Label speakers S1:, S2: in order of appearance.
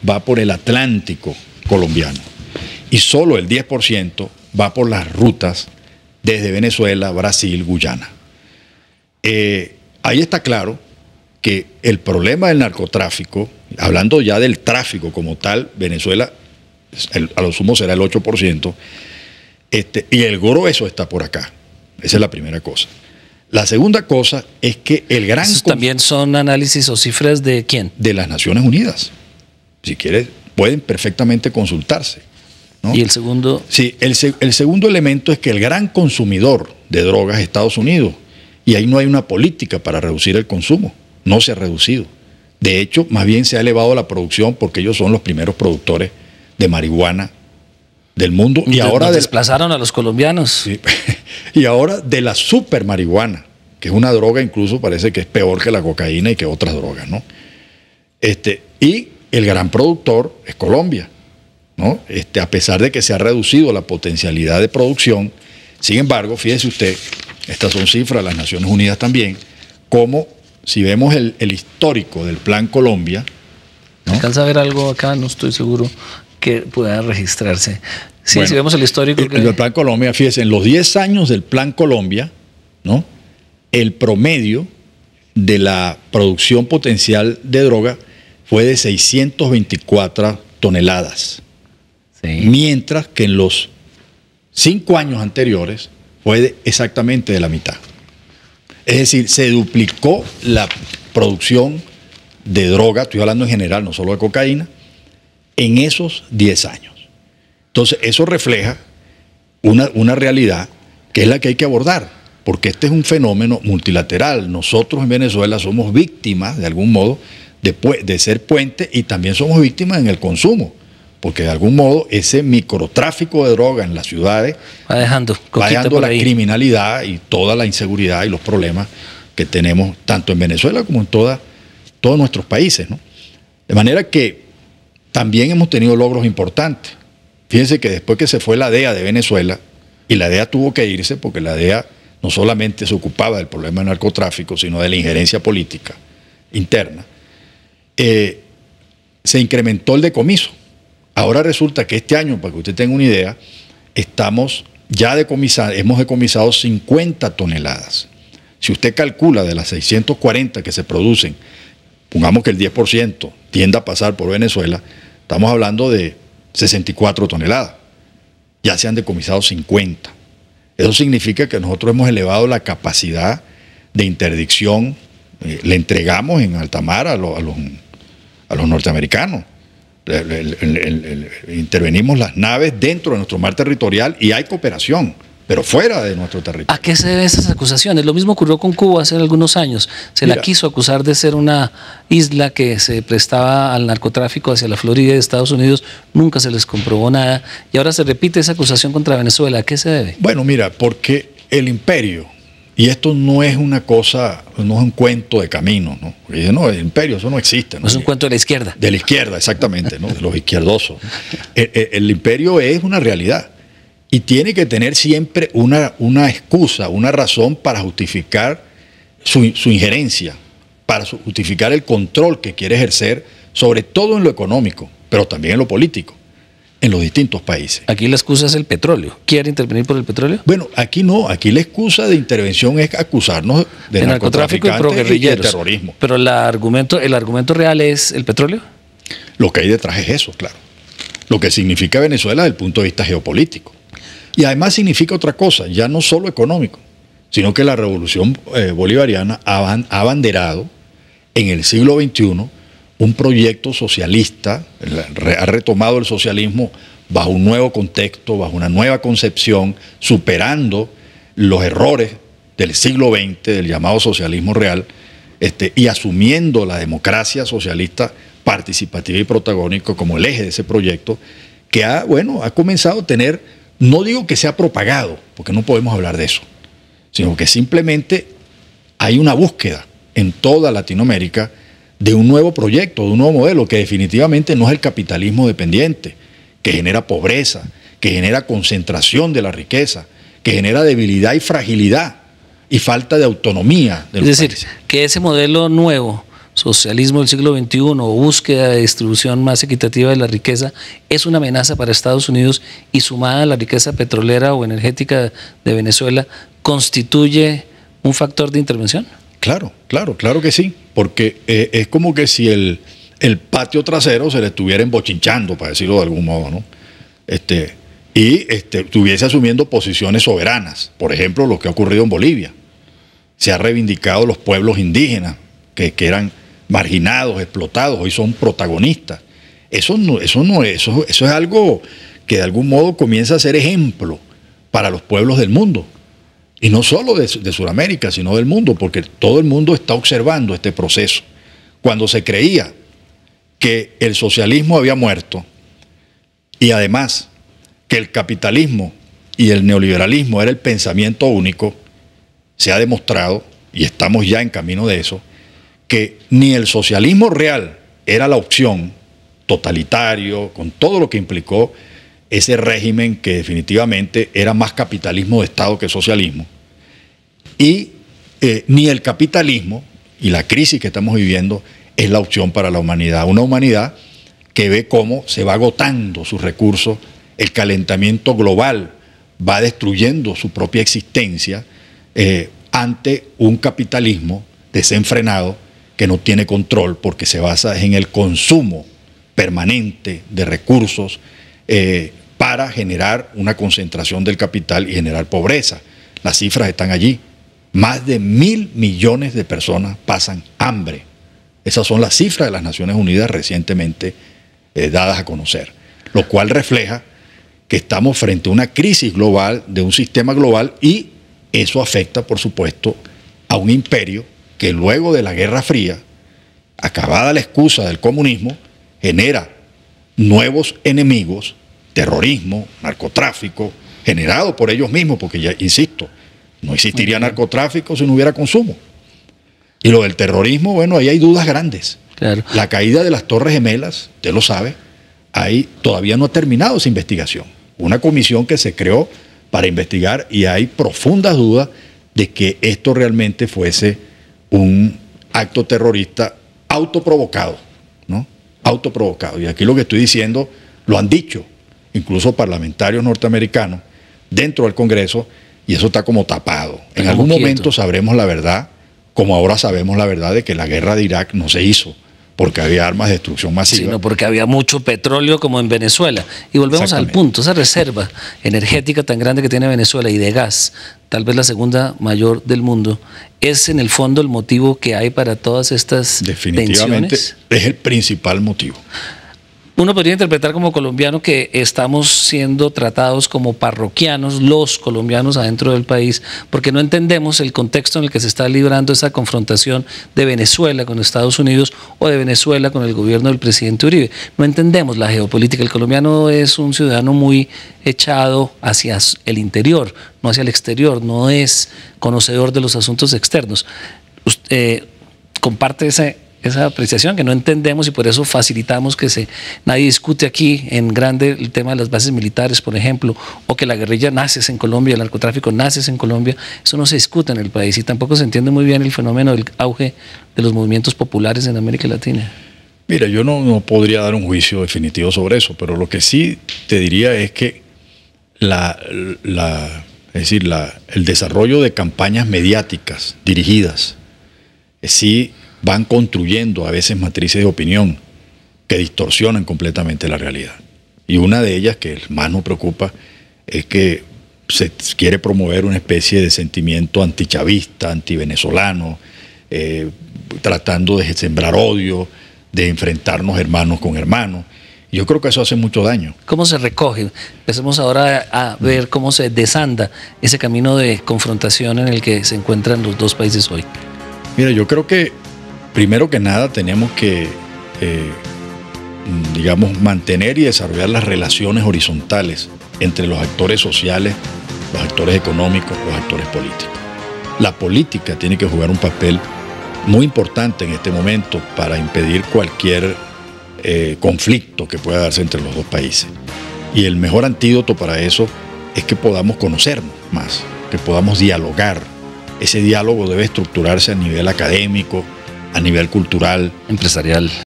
S1: va por el Atlántico colombiano y solo el 10% va por las rutas desde Venezuela, Brasil, Guyana. Ahí está claro que el problema del narcotráfico, hablando ya del tráfico como tal, Venezuela a lo sumo será el 8%, y el grueso está por acá. Esa es la primera cosa. La segunda cosa es que el gran...
S2: ¿Esos también son análisis o cifras de quién?
S1: De las Naciones Unidas. Si quieres, pueden perfectamente consultarse, ¿no?
S2: ¿Y el segundo?
S1: Sí, el segundo elemento es que el gran consumidor de drogas es Estados Unidos, y ahí no hay una política para reducir el consumo. No se ha reducido. De hecho, más bien se ha elevado la producción porque ellos son los primeros productores de marihuana del mundo. Y ahora
S2: desplazaron a los colombianos.
S1: Sí, y ahora de la super marihuana, que es una droga incluso parece que es peor que la cocaína y que otras drogas, ¿no? Y el gran productor es Colombia, ¿no? A pesar de que se ha reducido la potencialidad de producción, sin embargo, fíjese usted, estas son cifras de las Naciones Unidas también, como si vemos el histórico del Plan Colombia, ¿no?
S2: ¿Alcanza a ver algo acá? No estoy seguro que pueda registrarse. Sí,
S1: bueno,
S2: si vemos el histórico.
S1: El Plan Colombia, fíjese, en los 10 años del Plan Colombia, ¿no? El promedio de la producción potencial de droga fue de 624 toneladas. Sí. Mientras que en los 5 años anteriores fue exactamente de la mitad. Es decir, se duplicó la producción de droga, estoy hablando en general, no solo de cocaína, en esos 10 años. Entonces, eso refleja una realidad que es la que hay que abordar, porque este es un fenómeno multilateral. Nosotros en Venezuela somos víctimas, de algún modo, de ser puente, y también somos víctimas en el consumo, porque de algún modo ese microtráfico de droga en las ciudades
S2: va dejando
S1: la criminalidad y toda la inseguridad y los problemas que tenemos tanto en Venezuela como en todos nuestros países, ¿no? De manera que también hemos tenido logros importantes. Fíjense que después que se fue la DEA de Venezuela, y la DEA tuvo que irse porque la DEA no solamente se ocupaba del problema del narcotráfico, sino de la injerencia política interna, se incrementó el decomiso. Ahora resulta que este año, para que usted tenga una idea, hemos decomisado 50 toneladas. Si usted calcula de las 640 que se producen, pongamos que el 10% tienda a pasar por Venezuela, estamos hablando de 64 toneladas. Ya se han decomisado 50. Eso significa que nosotros hemos elevado la capacidad de interdicción, le entregamos en alta mar a los norteamericanos. Intervenimos las naves dentro de nuestro mar territorial y hay cooperación, pero fuera de nuestro territorio.
S2: ¿A qué se deben esas acusaciones? Lo mismo ocurrió con Cuba hace algunos años. La quiso acusar de ser una isla que se prestaba al narcotráfico hacia la Florida de Estados Unidos. Nunca se les comprobó nada. Y ahora se repite esa acusación contra Venezuela. ¿A qué se debe?
S1: Bueno, mira, porque el imperio, y esto no es una cosa, no es un cuento de camino, ¿no? Porque no, el imperio, eso no existe, ¿no?
S2: No es un cuento de la izquierda.
S1: De la izquierda, exactamente, ¿no? De los izquierdosos. El imperio es una realidad. Y tiene que tener siempre una excusa, una razón para justificar su injerencia, para justificar el control que quiere ejercer, sobre todo en lo económico, pero también en lo político, en los distintos países.
S2: Aquí la excusa es el petróleo. ¿Quiere intervenir por el petróleo?
S1: Bueno, aquí no. Aquí la excusa de intervención es acusarnos de
S2: narcotráfico y de
S1: terrorismo.
S2: Pero el argumento real es el petróleo.
S1: Lo que hay detrás es eso, claro. Lo que significa Venezuela desde el punto de vista geopolítico. Y además significa otra cosa, ya no solo económico, sino que la revolución bolivariana ha abanderado en el siglo XXI un proyecto socialista, ha retomado el socialismo bajo un nuevo contexto, bajo una nueva concepción, superando los errores del siglo XX, del llamado socialismo real, y asumiendo la democracia socialista participativa y protagónica como el eje de ese proyecto, que ha comenzado a tener... No digo que sea propagado, porque no podemos hablar de eso, sino que simplemente hay una búsqueda en toda Latinoamérica de un nuevo proyecto, de un nuevo modelo, que definitivamente no es el capitalismo dependiente, que genera pobreza, que genera concentración de la riqueza, que genera debilidad y fragilidad y falta de autonomía de los países.
S2: Es decir, que ese modelo nuevo socialismo del siglo XXI o búsqueda de distribución más equitativa de la riqueza es una amenaza para Estados Unidos y sumada a la riqueza petrolera o energética de Venezuela, ¿constituye un factor de intervención?
S1: Claro que sí, porque es como que si el patio trasero se le estuviera embochinchando, para decirlo de algún modo, ¿no? Estuviese asumiendo posiciones soberanas, por ejemplo, lo que ha ocurrido en Bolivia. Se ha reivindicado los pueblos indígenas que eran marginados, explotados, hoy son protagonistas. Eso es algo que de algún modo comienza a ser ejemplo para los pueblos del mundo. Y no solo de Sudamérica, sino del mundo, porque todo el mundo está observando este proceso. Cuando se creía que el socialismo había muerto y además que el capitalismo y el neoliberalismo era el pensamiento único, se ha demostrado, y estamos ya en camino de eso, que ni el socialismo real era la opción, totalitario, con todo lo que implicó ese régimen que definitivamente era más capitalismo de Estado que socialismo, y ni el capitalismo y la crisis que estamos viviendo es la opción para la humanidad. Una humanidad que ve cómo se va agotando sus recursos, el calentamiento global va destruyendo su propia existencia ante un capitalismo desenfrenado que no tiene control porque se basa en el consumo permanente de recursos para generar una concentración del capital y generar pobreza. Las cifras están allí. Más de 1.000 millones de personas pasan hambre. Esas son las cifras de las Naciones Unidas recientemente dadas a conocer, lo cual refleja que estamos frente a una crisis global de un sistema global y eso afecta, por supuesto, a un imperio que luego de la Guerra Fría, acabada la excusa del comunismo, genera nuevos enemigos, terrorismo, narcotráfico, generado por ellos mismos, porque ya insisto, no existiría narcotráfico si no hubiera consumo. Y lo del terrorismo, bueno, ahí hay dudas grandes.
S2: Claro.
S1: La caída de las Torres Gemelas, usted lo sabe, ahí todavía no ha terminado esa investigación. Una comisión que se creó para investigar y hay profundas dudas de que esto realmente fuese un acto terrorista autoprovocado, ¿no? Autoprovocado. Y aquí lo que estoy diciendo lo han dicho incluso parlamentarios norteamericanos dentro del Congreso y eso está como tapado. En algún momento sabremos la verdad, como ahora sabemos la verdad de que la guerra de Irak no se hizo porque había armas de destrucción masiva.
S2: Sino porque había mucho petróleo como en Venezuela. Y volvemos al punto, esa reserva energética tan grande que tiene Venezuela y de gas, tal vez la segunda mayor del mundo, ¿es en el fondo el motivo que hay para todas estas
S1: definitivamente
S2: tensiones?
S1: Es el principal motivo.
S2: Uno podría interpretar como colombiano que estamos siendo tratados como parroquianos, los colombianos adentro del país, porque no entendemos el contexto en el que se está librando esa confrontación de Venezuela con Estados Unidos o de Venezuela con el gobierno del presidente Uribe. No entendemos la geopolítica. El colombiano es un ciudadano muy echado hacia el interior, no hacia el exterior, no es conocedor de los asuntos externos. Usted comparte esa apreciación que no entendemos y por eso facilitamos que nadie discute aquí en grande el tema de las bases militares, por ejemplo, o que la guerrilla nace en Colombia, el narcotráfico nace en Colombia. Eso no se discute en el país y tampoco se entiende muy bien el fenómeno del auge de los movimientos populares en América Latina.
S1: Mira, yo no podría dar un juicio definitivo sobre eso, pero lo que sí te diría es que el desarrollo de campañas mediáticas dirigidas sí van construyendo a veces matrices de opinión que distorsionan completamente la realidad. Y una de ellas, que más nos preocupa, es que se quiere promover una especie de sentimiento antichavista, antivenezolano, tratando de sembrar odio, de enfrentarnos hermanos con hermanos. Y yo creo que eso hace mucho daño.
S2: ¿Cómo se recoge? Empecemos ahora a ver cómo se desanda ese camino de confrontación en el que se encuentran los dos países hoy.
S1: Mira, yo creo que primero que nada tenemos que, mantener y desarrollar las relaciones horizontales entre los actores sociales, los actores económicos, los actores políticos. La política tiene que jugar un papel muy importante en este momento para impedir cualquier conflicto que pueda darse entre los dos países. Y el mejor antídoto para eso es que podamos conocernos más, que podamos dialogar. Ese diálogo debe estructurarse a nivel académico, a nivel cultural,
S2: empresarial.